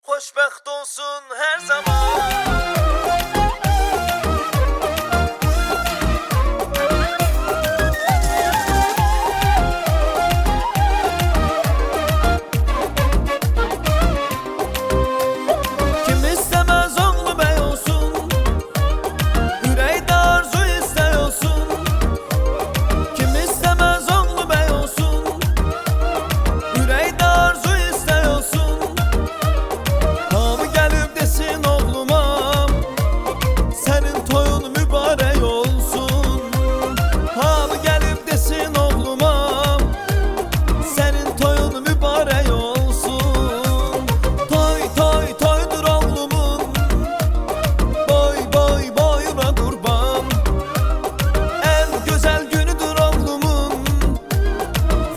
Xoşbəxt olsun hər zaman.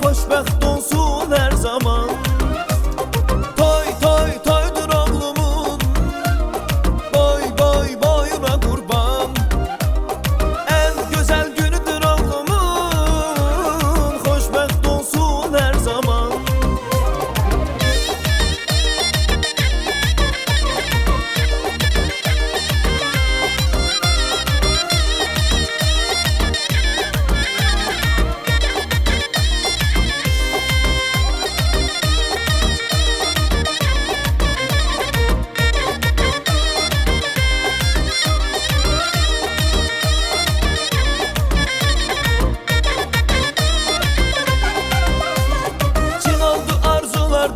Xoşbəxt olsun hər zaman. Toy toy toydur oğlumun, boy boy boyuna qurban. Ən gözəl günüdür oğlumun, xoşbəxt olsun hər zaman.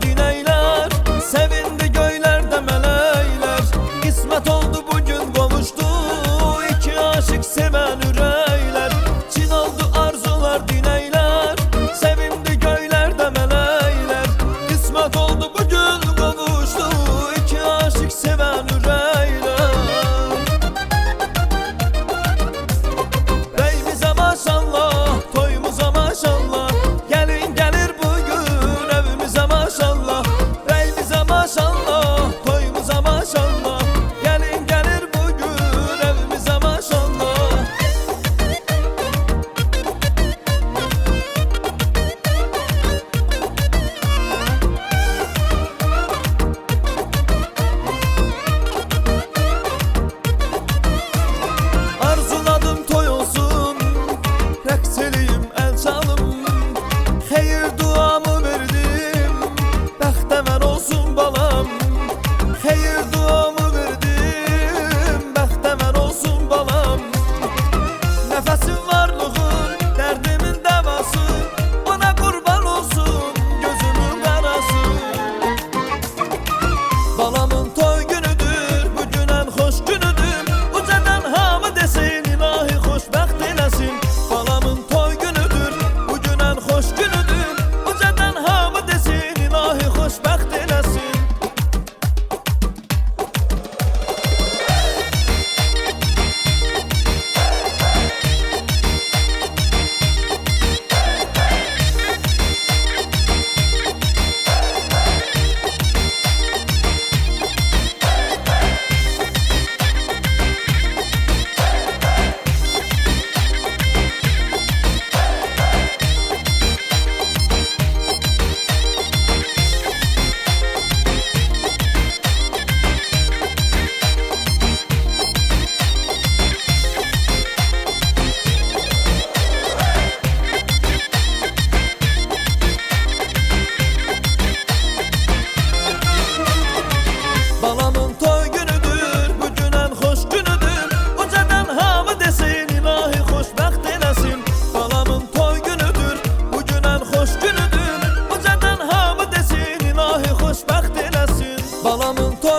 Dineyler, sevindi göylerde melekler. Kısmet oldu bugün kavuştu iki aşık seven yürekler. Çin oldu arzular dineyler, sevindi göylerde melekler. Kısmet oldu bugün kavuştu iki aşık seven yürekler. Beyimize maşallah, toyumuza maşallah. Gelin gelir bugün evimize maşallah. Beyimize maşallah, toyumuza maşallah. Gelin gelir bugün evimize maşallah. Arzuladım toy olsun, rəqs eləyim el çalım. Xeyir duamı verdim, bəxtəvər olsun balam. Xeyir duamı verdim, bəxtəvər olsun balam. Nəfəsim varlığın, dərdimin dəvası, ona qurban olsun gözümün qarası. Balamın toy günüdür, bugün ən xoş günüdür. Ucadan hamı desin, ilahi xoşbəxt eləsin. Balamın toy günüdür, bugün ən xoş günüdür. Ucadan hamı desin, ilahi xoşbəxt eləsin. Balamın toy günüdür, bugün ən xoş günüdür. Ucadan hamı desin, ilahi xoşbəxt eləsin. Balamın toy günüdür, bugün ən xoş günüdür. Ucadan hamı desin, ilahi xoşbəxt eləsin. Balamın toy